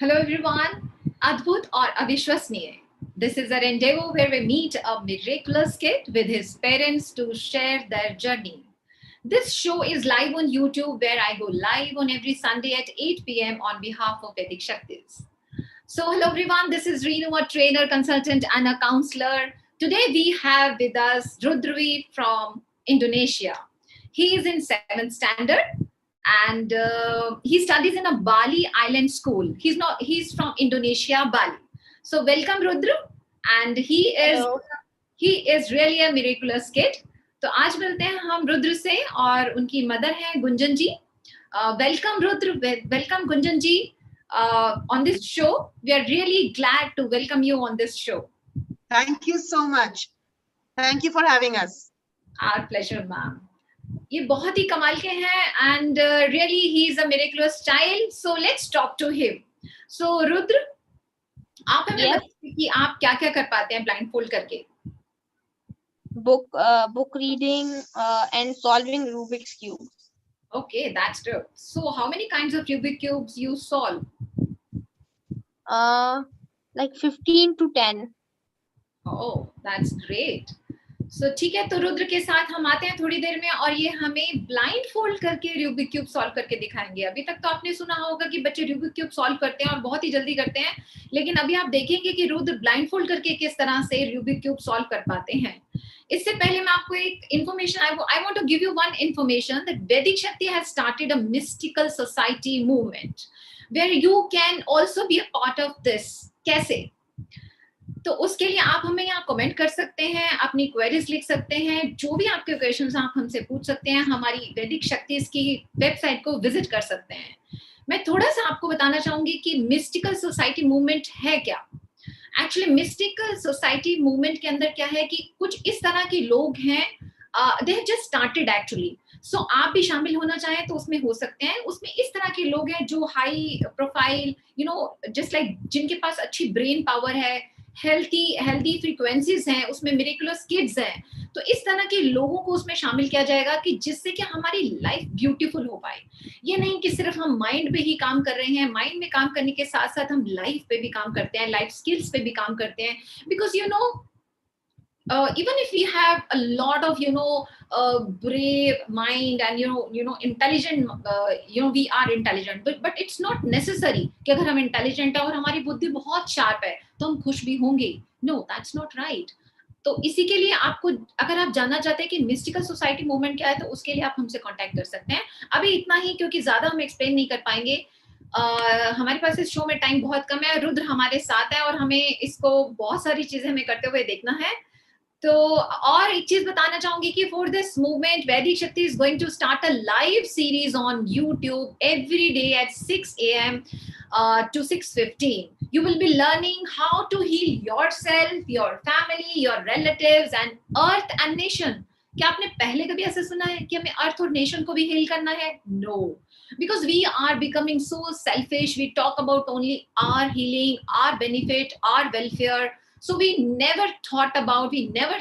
Hello everyone, Adbhut or Avishwasniye. This is a rendezvous where we meet a miraculous kid with his parents to share their journey. This show is live on YouTube where I go live on every Sunday at 8 p.m. on behalf of Vedic Shaktis. So hello everyone, this is Reenu, a trainer, consultant and a counselor. Today we have with us Rudri from Indonesia. He is in 7th standard and he studies in a Bali island school. He's from Indonesia, Bali. So welcome Rudra, and Hello. he is really a miraculous kid. तो आज मिलते हैं हम रुद्र से और उनकी mother है गुंजन जी. Welcome Rudra, welcome Gunjan ji on this show. We are really glad to welcome you on this show. Thank you so much. Thank you for having us. Our pleasure, ma'am. ये बहुत ही कमाल के हैं and really he is a miraculous child. So let's talk to him. So Rudra, आप हमें बताइए कि आप क्या क्या कर पाते हैं blindfold करके? Book reading and solving Rubik's cube. Okay, that's good. So how many kinds of Rubik cubes you solve? Like 15 to 10. Oh, that's great. So ठीक है, तो रुद्र के साथ हम आते हैं थोड़ी देर में और ये हमें ब्लाइंड फोल्ड करके रूबिक क्यूब सॉल्व करके दिखाएंगे. अभी तक तो आपने सुना होगा कि बच्चे रूबिक क्यूब सॉल्व करते हैं और बहुत ही जल्दी करते हैं, लेकिन अभी आप देखेंगे कि रुद्र ब्लाइंड फोल्ड करके किस तरह से रूबिक क्यूब सॉल्व कर पाते हैं. इससे पहले मैं आपको एक information I want to give you one information that Vedic Shakti has started a mystical society movement where you can also be a part of this. कैसे? तो उसके लिए आप हमें यहाँ कमेंट कर सकते हैं, अपनी क्वेरीज लिख सकते हैं, जो भी आपके क्वेश्चंस आप हमसे पूछ सकते हैं. हमारी वैदिक शक्ति की वेबसाइट को विजिट कर सकते हैं. मैं थोड़ा सा आपको बताना चाहूंगी कि मिस्टिकल सोसाइटी मूवमेंट है क्या. एक्चुअली मिस्टिकल सोसाइटी मूवमेंट के अंदर क्या है कि कुछ इस तरह के लोग हैं, they have just started actually. So आप भी शामिल होना चाहें तो उसमें हो सकते हैं. उसमें इस तरह के लोग हैं जो high profile, you know, just like जिनके पास अच्छी ब्रेन पावर है, हेल्दी फ्रीक्वेंसीज हैं, उसमें मिरेकुलस किड्स हैं. तो इस तरह के लोगों को उसमें शामिल किया जाएगा कि जिससे कि हमारी लाइफ ब्यूटीफुल हो पाए. ये नहीं कि सिर्फ हम माइंड पे ही काम कर रहे हैं, माइंड में काम करने के साथ साथ हम लाइफ पे भी काम करते हैं, लाइफ स्किल्स पे भी काम करते हैं. Because you know, even if we have a lot of brave mind and intelligent, we are intelligent, but it's not necessary कि अगर हम intelligent है और हमारी बुद्धि बहुत sharp है तो हम खुश भी होंगे. No, that's not right. तो इसी के लिए आपको, अगर आप जानना चाहते हैं कि मिस्टिकल सोसाइटी मूवमेंट क्या है, तो उसके लिए आप हमसे कांटेक्ट कर सकते हैं. अभी इतना ही, क्योंकि ज्यादा हम एक्सप्लेन नहीं कर पाएंगे. हमारे पास इस शो में टाइम बहुत कम है. रुद्र हमारे साथ है और हमें इसको बहुत सारी चीजें हमें करते हुए देखना है. तो और एक चीज बताना चाहूंगी कि for this movement Vedic Shakti is going to start a live series on YouTube every day at 6 a.m. to 6:15. You will be learning how to heal yourself, your family, your relatives and earth and nation. क्या आपने पहले कभी ऐसा सुना है कि हमें अर्थ और नेशन को भी हील करना है? No, because we are becoming so selfish. We talk about only our healing, our benefit, our welfare. So we never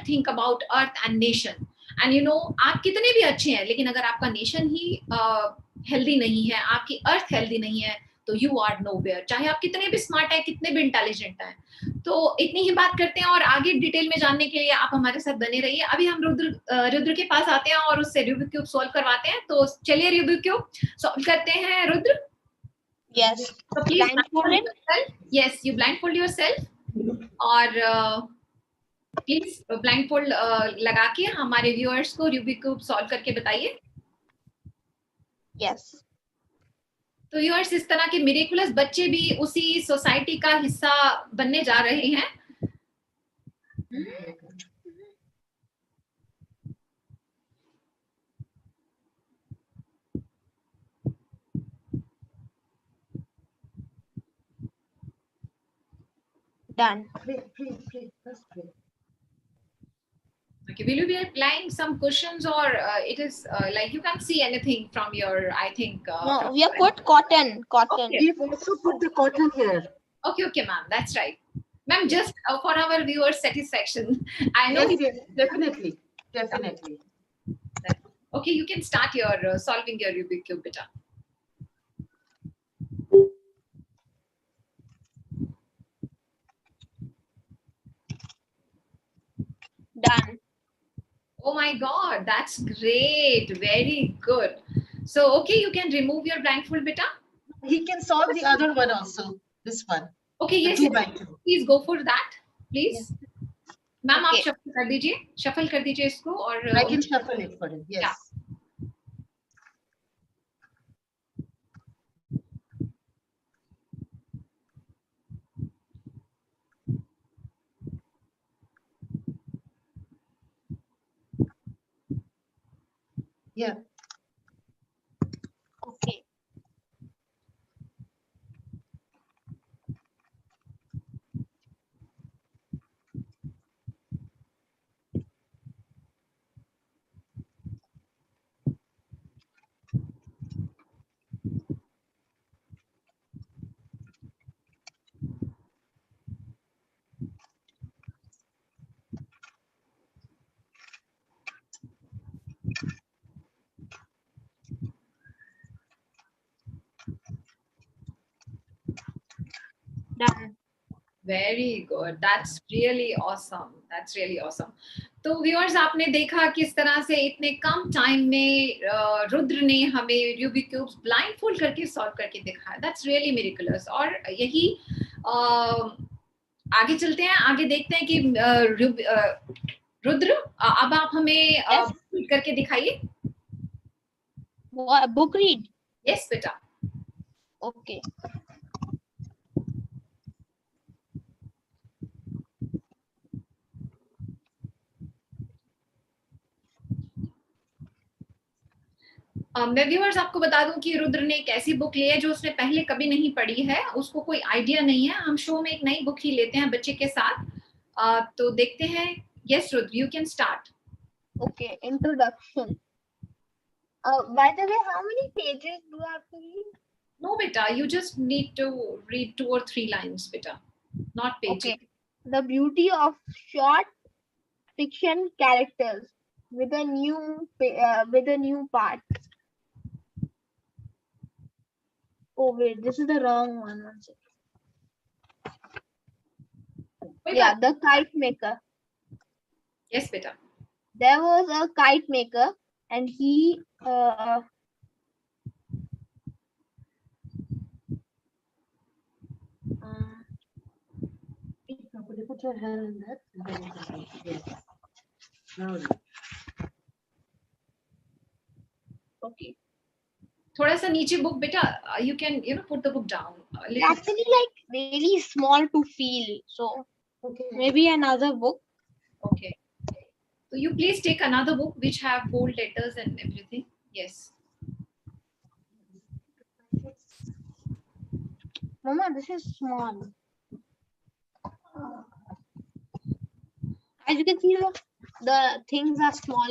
think about earth and nation. And you know, आप कितने भी अच्छे हैं, लेकिन अगर आपका नेशन ही हेल्दी नहीं है, आपकी अर्थ हेल्दी नहीं है, तो यू आर नोवेयर. चाहे आप कितने भी स्मार्ट हैं, कितने भी इंटेलिजेंट हैं. तो इतनी ही बात करते हैं और आगे डिटेल में जानने के लिए आप हमारे साथ बने रहिए. अभी हम रुद्र के पास आते हैं और उससे रूबिक क्यूब सॉल्व करवाते हैं. तो चलिए रूबिक क्यूब सॉल्व करते हैं. Rudra, Yes. so please blindfold yourself. Yes, you blindfold yourself. और प्लीज ब्लाइंडफोल्ड लगा के हमारे व्यूअर्स को रूबिक क्यूब सॉल्व करके बताइए. Yes. तो व्यूअर्स, इस तरह के मिरेकुलस बच्चे भी उसी सोसाइटी का हिस्सा बनने जा रहे हैं. Done. Pray. Okay, will you be applying some cushions or it is like you can't see anything from your, I think. No, we have put cotton. Okay. We've also put the cotton here. Okay, ma'am, that's right. Ma'am, just for our viewers' satisfaction, I know. Yes, definitely. Okay, you can start your solving your Rubik cube, beta. my God, that's great. Very good. So, okay, you can remove your blindfold, beta. He can solve the other one also. This one. Okay, The yes, 2 by 2. please go for that, please. Ma'am आप Okay. shuffle कर दीजिए, shuffle कर दीजिए इसको और I can shuffle it for him. Yes. Yeah. Yeah. Okay. Done. Very good. That's really awesome. That's really awesome. तो viewers आपने देखा किस तरह से इतने कम टाइम में रुद्र ने हमें रूबिक क्यूब्स ब्लाइंडफोल्ड करके सॉल्व करके दिखाया. That's really miraculous. और यही आगे चलते हैं, आगे देखते हैं कि रुद्र अब आप हमें Yes. करके दिखाइए. Book read. यस बेटा. Okay. मैं व्यूअर्स आपको बता दूं कि रुद्र ने एक ऐसी बुक ली है जो उसने पहले कभी नहीं पढ़ी है, उसको कोई आइडिया नहीं है. हम शो में एक नई बुक ही लेते हैं बच्चे के साथ. तो देखते हैं. Yes Rudra, you can start. Okay. Introduction. By the way, how many pages do I have to read? No बेटा, you just need to read 2 or 3 lines बेटा, not pages. Okay. The beauty of short fiction characters with a new part. Oh wait, this is the wrong one. One second. Yeah, the kite maker. Yes बेटा. There was a kite maker, and he Put your hand in that. Yes. Now. okay. थोड़ा सा नीचे book बेटा. You can put the book down a It's little. actually like really small to feel, so Okay. maybe another book. Okay. So you please take another book which have bold letters and everything. Yes. Mama, this is small. As you can see, the things are small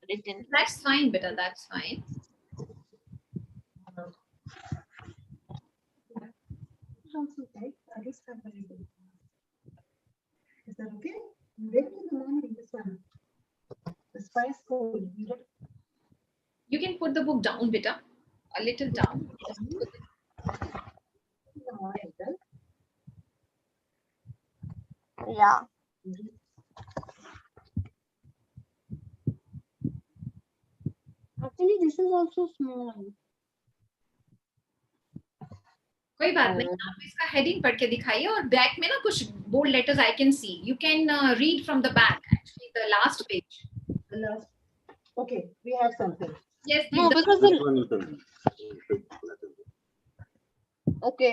written. That's fine beta, that's fine. Is that okay? Ready in the morning, this one. The spice cold. You can put the book down beta, a little down. Yeah. Actually, this is also small. कोई बात नहीं, आप इसका heading पढ़ के दिखाइए और back में ना कुछ bold letters I can see. You can read from the back, actually the last page. Okay, we have something. Yes, No, because okay.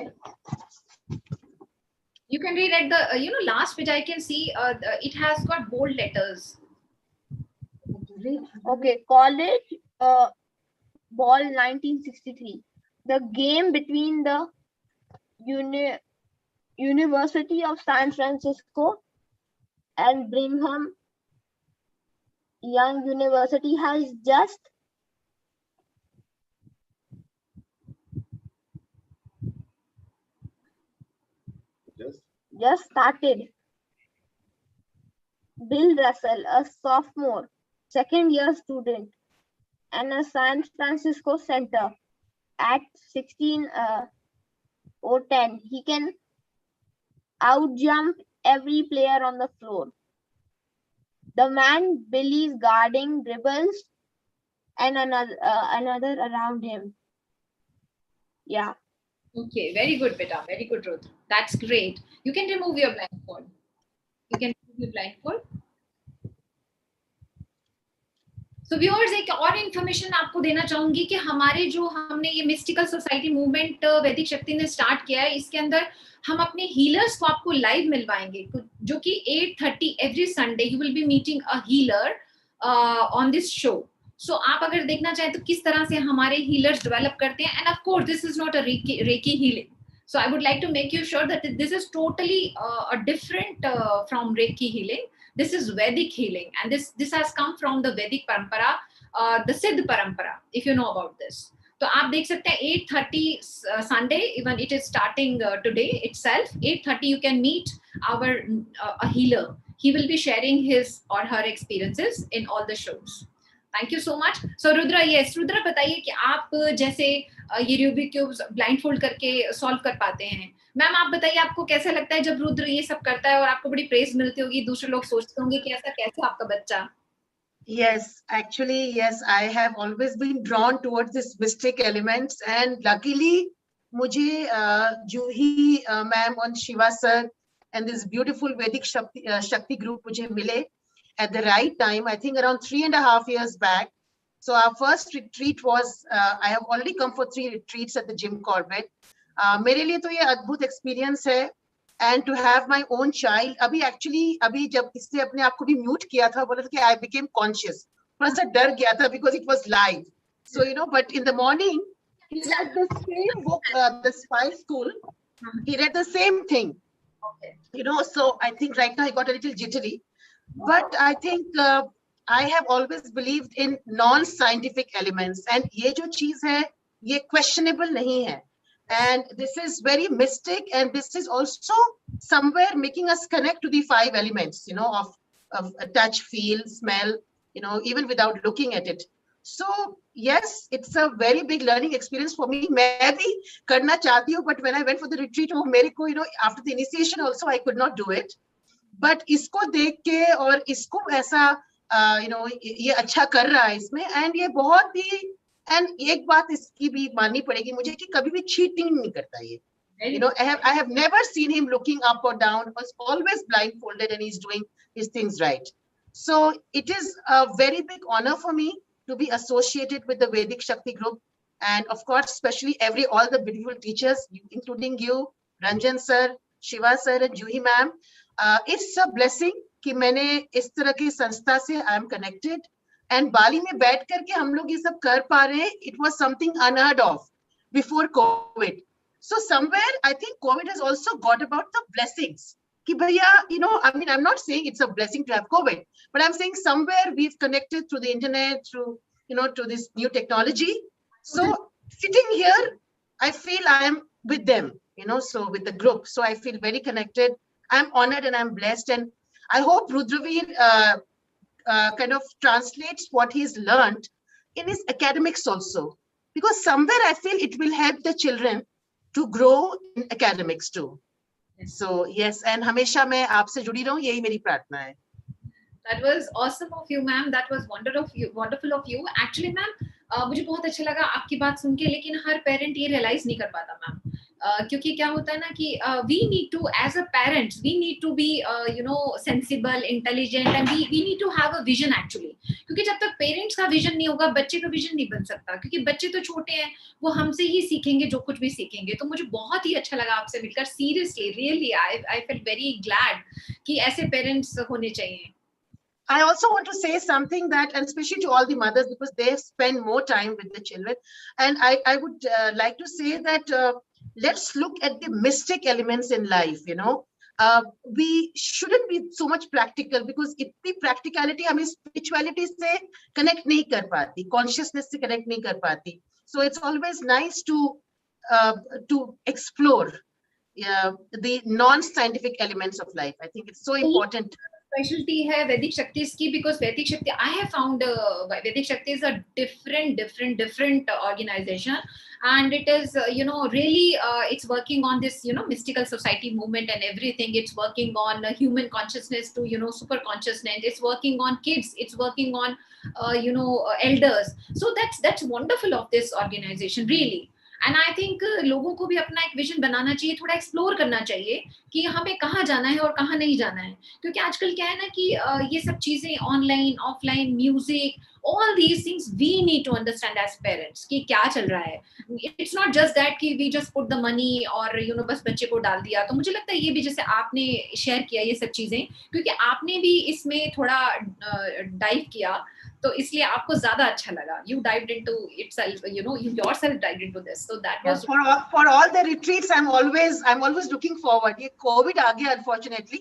you can read at the last page. I can see it has got bold letters. Okay, college ball 1963. The game between the University of San Francisco and Brigham Young University has just started. Bill Russell, a sophomore, second-year student, and a San Francisco center at 16 or 10. He can outjump every player on the floor. The man believes guarding dribbles and another around him. Yeah. Okay, very good, beta. Very good, Rudra. That's great. You can remove your blindfold. You can remove your blindfold. So viewers, एक और information आपको देना चाहूंगी कि हमारे जो हमने ये मिस्टिकल सोसाइटी मूवमेंट वैदिक शक्ति ने स्टार्ट किया है, इसके अंदर हम अपने हीलर्स को आपको लाइव मिलवाएंगे, जो कि 8:30 every Sunday you will be meeting a healer on this show. So आप अगर देखना चाहें तो किस तरह से हमारे हीलर्स डेवलप करते हैं, end of course this is not a recce healing. So I would like to make you sure that this is totally a different from Reiki healing. This is Vedic healing, and this has come from the Vedic parampara, the Siddh parampara, if you know about this. तो आप देख सकते हैं 8:30 Sunday, even it is starting today itself. 8:30 you can meet our a healer. He will be sharing his or her experiences in all the shows. Thank you so much. So Rudra, yes, Rudra बताइए कि आप जैसे ये Rubik cubes blindfold करके solve कर पाते हैं. Ma'am आप बताइए, आपको कैसा लगता है जब रुद्र ये सब करता है और आपको बड़ी प्रेज मिलती होगी, दूसरे लोग सोचते होंगे कि ऐसा कैसे आपका बच्चा? Yes, actually, yes, I have always been drawn towards this mystic elements, and luckily मुझे Juhi ma'am and Shiva sir and this beautiful Vedic Shakti group मुझे मिले at the right time, I think around 3.5 years back. So our first retreat was, I have already come for 3 retreats at the Jim Corbett. मेरे लिए तो ये अद्भुत experience है, and to have my own child. अभी जब इसने अपने आप को भी म्यूट किया था, बोला था कि I became conscious. थोड़ा सा डर गया था because it was live. So but in the morning he read the same book, the Spy School. He read the same thing. Okay. So I think right now he got a little jittery. But I think I have always believed in non-scientific elements, and ये जो चीज है ये questionable नहीं है, and this is very mystic, and this is also somewhere making us connect to the 5 elements, of touch, feel, smell, even without looking at it. So yes, it's a very big learning experience for me. मैं भी करना चाहती हूँ, but when I went for the retreat, मेरे को after the initiation also I could not do it. But इसको देख के और इसको ऐसा ये अच्छा कर रहा है इसमें, and ये बहुत ही, and एक बात इसकी भी माननी पड़ेगी मुझे कि कभी भी cheating नहीं करता ये. I have never seen him looking up or down. Was always blindfolded, and he's doing his things right. So it is a very big honor for me to be associated with the Vedic Shakti group, and of course especially all the beautiful teachers, including you, Ranjan sir, Shiva sir, and Juhi ma'am. It's a blessing कि मैंने इस तरह की संस्था से I am connected, and बाली में बैठ करके हम लोग ये सब कर पा रहे हैं. It was something unheard of before COVID. So somewhere I think COVID has also got about the blessings. कि भैया, I'm not saying it's a blessing to have COVID, but I'm saying somewhere we've connected through the internet, through, to this new technology. So sitting here, I feel I am with them, so with the group. So I feel very connected. I'm honored and I'm blessed, and I hope Rudraveer kind of translates what he's learned in his academics also, because somewhere I feel it will help the children to grow in academics too. So yes, and हमेशा मैं आपसे जुड़ी रहूं, यही मेरी प्रार्थना है. That was awesome of you, ma'am. That was wonderful of you. Actually, ma'am, मुझे बहुत अच्छा लगा आपकी बात सुन के, लेकिन हर पेरेंट ये रियलाइज नहीं कर पाता, मैम. क्योंकि क्या होता है ना कि we need to, as a parents, we need to be sensible, intelligent, and we need to have a vision actually. क्योंकि जब तक पेरेंट्स का विजन नहीं होगा, बच्चे का विजन नहीं बन सकता, क्योंकि बच्चे तो छोटे हैं, वो हमसे ही सीखेंगे जो कुछ भी सीखेंगे. तो मुझे बहुत ही अच्छा लगा आपसे मिलकर, seriously, really I felt very glad कि ऐसे पेरेंट्स होने चाहिए. I also want to say something that, and especially to all the mothers, because they spend more time with the children, and I would like to say that let's look at the mystic elements in life. We shouldn't be so much practical, because itni practicality हमें spirituality से connect नहीं कर पाती, consciousness से connect नहीं कर पाती. So it's always nice to explore the non-scientific elements of life. I think it's so important. specialty है वैदिक शक्तिज की, because वैदिक शक्ति, I have found वैदिक शक्ति is a different organization, and it is really it's working on this mystical society movement and everything. It's working on human consciousness to super consciousness. It's working on kids. It's working on elders. So that's wonderful of this organization, really. And I think लोगों को भी अपना एक vision बनाना चाहिए, थोड़ा explore करना चाहिए कि हमें कहाँ जाना है और कहाँ नहीं जाना है, क्योंकि आजकल क्या है ना कि ये सब चीजें online offline music, all these things we need to understand as parents कि क्या चल रहा है. It's not just that कि we just put the money और बस बच्चे को डाल दिया. तो मुझे लगता है ये भी जैसे आपने शेयर किया ये सब चीजें, क्योंकि आपने भी इसमें थोड़ा डाइव किया, तो इसलिए आपको ज्यादा अच्छा लगा. You dived into itself, you yourself dived into this. So that was for all the retreats. I'm always looking forward. ये COVID आ गया unfortunately.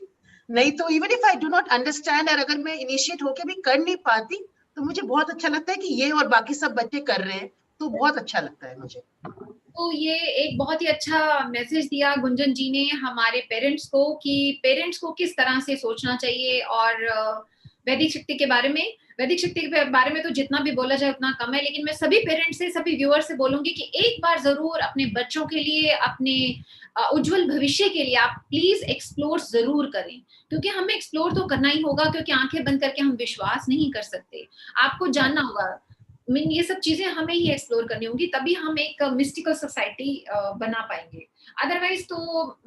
नहीं तो even if I do not understand और अगर मैं initiate होके भी कर नहीं पाती, तो मुझे बहुत अच्छा लगता है कि ये और बाकी सब बच्चे कर रहे हैं, तो बहुत अच्छा लगता है मुझे. तो ये एक बहुत ही अच्छा मैसेज दिया गुंजन जी ने हमारे पेरेंट्स को कि पेरेंट्स को किस तरह से सोचना चाहिए. और वैदिक शक्ति के बारे में, वैदिक शक्ति के बारे में तो जितना भी बोला जाए उतना कम है, लेकिन मैं सभी पेरेंट्स से, सभी व्यूअर्स से बोलूंगी कि एक बार जरूर अपने बच्चों के लिए, अपने उज्जवल भविष्य के लिए आप प्लीज एक्सप्लोर जरूर करें, क्योंकि हमें एक्सप्लोर तो करना ही होगा, क्योंकि आंखें बंद करके हम विश्वास नहीं कर सकते. आपको जानना होगा, ये सब चीजें हमें ही एक्सप्लोर करनी होगी, तभी हम एक मिस्टिकल सोसाइटी बना पाएंगे. अदरवाइज तो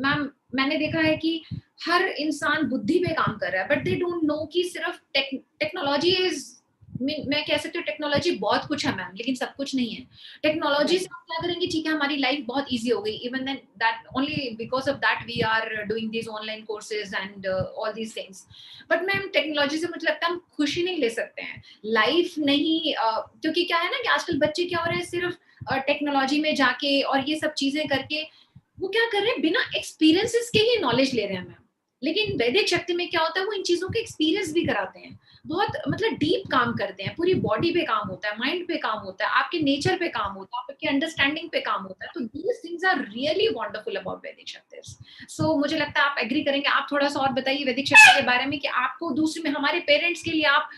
मैम मैंने देखा है कि हर इंसान बुद्धि पे काम कर रहा है, बट दे डोंट नो कि सिर्फ टेक्नोलॉजी इज, मैं कह सकती हूँ टेक्नोलॉजी बहुत कुछ है मैम, लेकिन सब कुछ नहीं है. टेक्नोलॉजी से हम क्या करेंगे, ठीक है हमारी लाइफ बहुत इजी हो गई, even then that only because of that we are doing these online courses and all these things. But ma'am technology से मुझे लगता है हम खुशी नहीं ले सकते हैं, लाइफ नहीं. क्योंकि क्या है ना कि आजकल बच्चे क्या हो रहे हैं, सिर्फ टेक्नोलॉजी में जाके और ये सब चीजें करके वो क्या कर रहे हैं, बिना एक्सपीरियंसेस के ही नॉलेज ले रहे हैं मैम. लेकिन वैदिक शक्ति में क्या होता है, वो इन चीजों के एक्सपीरियंस भी कराते हैं, बहुत मतलब डीप काम करते हैं, पूरी बॉडी पे काम होता है, माइंड पे काम होता है, आपके नेचर पे काम होता है, आपके अंडरस्टैंडिंग पे काम होता है. तो these things are really wonderful about Vedic Shakti. सो मुझे लगता है आप एग्री करेंगे. आप थोड़ा सा और बताइए वैदिक शक्ति के बारे में कि आपको दूसरे में हमारे पेरेंट्स के लिए आप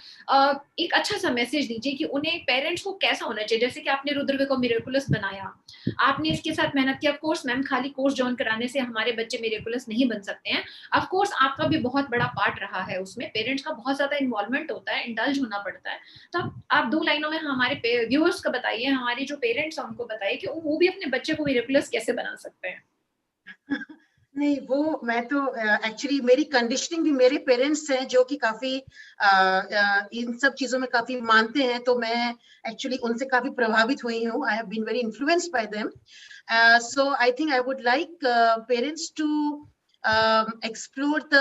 एक अच्छा सा मैसेज दीजिए कि उन्हें पेरेंट्स को कैसा होना चाहिए. जैसे कि आपने रुद्र को मिरेकुलस बनाया, आपने इसके साथ मेहनत की. ऑफ कोर्स मैम खाली कोर्स ज्वाइन कराने से हमारे बच्चे मिरेकुलस नहीं बन सकते हैं. ऑफ कोर्स आपका भी बहुत बड़ा पार्ट रहा है उसमें, पेरेंट्स का बहुत ज्यादा इन्वॉल्वमेंट होता है, इंडल्ज होना पड़ता है. तो आप 2 लाइनों में हमारे व्यूअर्स को बताइए, हमारे जो पेरेंट्स हैं उनको बताइए कि वो भी अपने बच्चे को मिरेकुलस कैसे बना सकते हैं. नहीं, वो मैं तो एक्चुअली मेरी कंडीशनिंग भी मेरे पेरेंट्स हैं जो कि काफी इन सब चीजों में काफी मानते हैं, तो मैं एक्चुअली उनसे काफी प्रभावित हुई हूँ. I have been very influenced by them. So I think I would like parents to explore the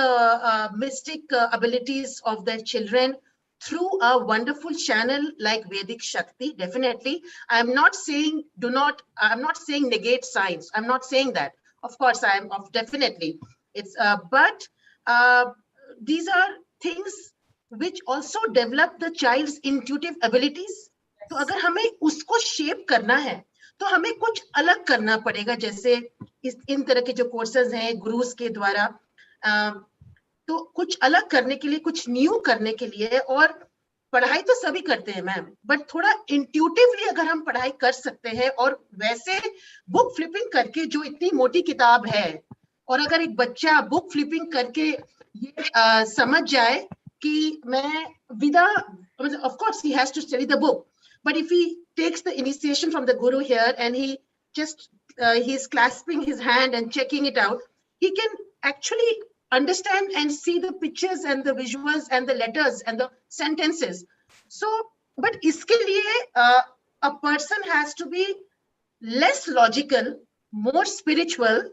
mystic abilities of their children through a wonderful channel like Vedic Shakti. Definitely, I'm not saying negate science. I'm not saying that. Of course, I am. Definitely, it's. But these are things which also develop the child's intuitive abilities. तो अगर हमें उसको shape करना है, तो हमें कुछ अलग करना पड़ेगा. जैसे इन तरह के जो कोर्सेज हैं गुरुज के द्वारा, तो कुछ अलग करने के लिए, कुछ न्यू करने के लिए. और पढ़ाई तो सभी करते हैं मैम, बट थोड़ा इंट्यूटिवली अगर हम पढ़ाई कर सकते हैं, और वैसे बुक फ्लिपिंग करके जो इतनी मोटी किताब है, और अगर एक बच्चा बुक फ्लिपिंग करके ये समझ जाए कि मैं विदा, of course he has to study the book, but if he takes the initiation from the guru here and he just he's clasping his hand and checking it out, he can actually understand and see the pictures and the visuals and the letters and the sentences. So but iske liye a person has to be less logical, more spiritual,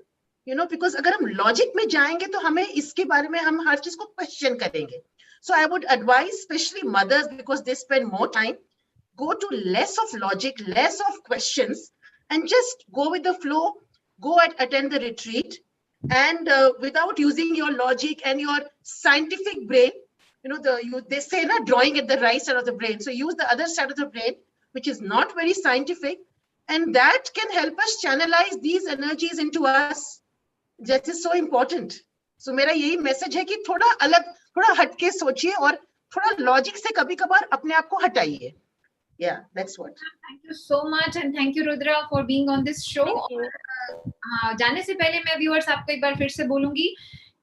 because agar hum logic mein jayenge to hame iske bare mein hum har cheez ko question karenge. So I would advise especially mothers, because they spend more time, go to less of logic, less of questions, and just go with the flow. Go and attend the retreat, and without using your logic and your scientific brain, they say na, drawing at the right side of the brain. So use the other side of the brain, which is not very scientific, and that can help us channelize these energies into us. That is so important. सो मेरा यही message है कि थोड़ा अलग, थोड़ा हटके सोचिए और थोड़ा लॉजिक से कभी कभार अपने आप को हटाइए. Yeah, that's what. Thank you so much and thank you Rudra for being on this show. Thank you. जाने से पहले मैं व्यूअर्स आपको एक बार फिर से बोलूंगी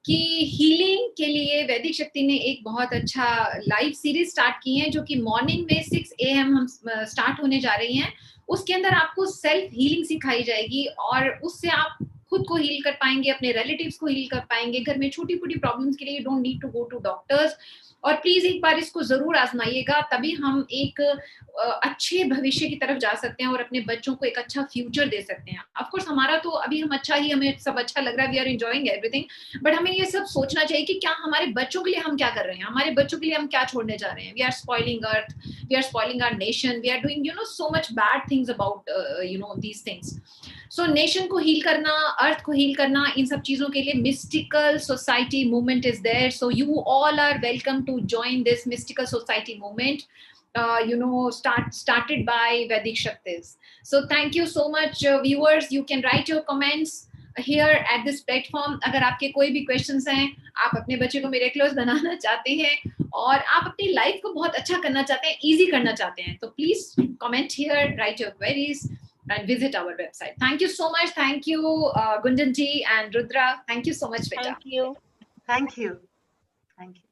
कि हीलिंग के लिए वैदिक शक्ति ने एक बहुत अच्छा लाइव सीरीज स्टार्ट की है, जो कि मॉर्निंग में 6 AM हम स्टार्ट होने जा रही हैं. उसके अंदर आपको सेल्फ हीलिंग सिखाई जाएगी और उससे आप खुद को हील कर पाएंगे, अपने रिलेटिव्स को हील कर पाएंगे. घर में छोटी छोटी प्रॉब्लम्स के लिए you don't need to go to doctors. और प्लीज एक बार इसको जरूर आजमाइएगा, तभी हम एक अच्छे भविष्य की तरफ जा सकते हैं और अपने बच्चों को एक अच्छा फ्यूचर दे सकते हैं. ऑफ कोर्स हमारा तो अभी हम अच्छा ही, हमें सब अच्छा लग रहा है, we are enjoying everything, but हमें ये सब सोचना चाहिए कि क्या हमारे बच्चों के लिए हम क्या कर रहे हैं, हमारे बच्चों के लिए हम क्या छोड़ने जा रहे हैं. We are spoiling earth, we are spoiling our nation, we are doing so much bad things about these things. So nation को हील करना, अर्थ को हील करना, इन सब चीजों के लिए mystical society movement is there. So you all are welcome to join this mystical society movement, started by Vedic Shaktis. So thank you so much viewers. You can write your comments here at this platform. अगर आपके कोई भी questions हैं, आप अपने बच्चे को miraculous बनाना चाहते हैं और आप अपनी life को बहुत अच्छा करना चाहते हैं, easy करना चाहते हैं, तो please comment here, write your queries and visit our website. Thank you so much. Thank you Gunjan ji and Rudra. Thank you so much beta. Thank you. Thank you. Thank you.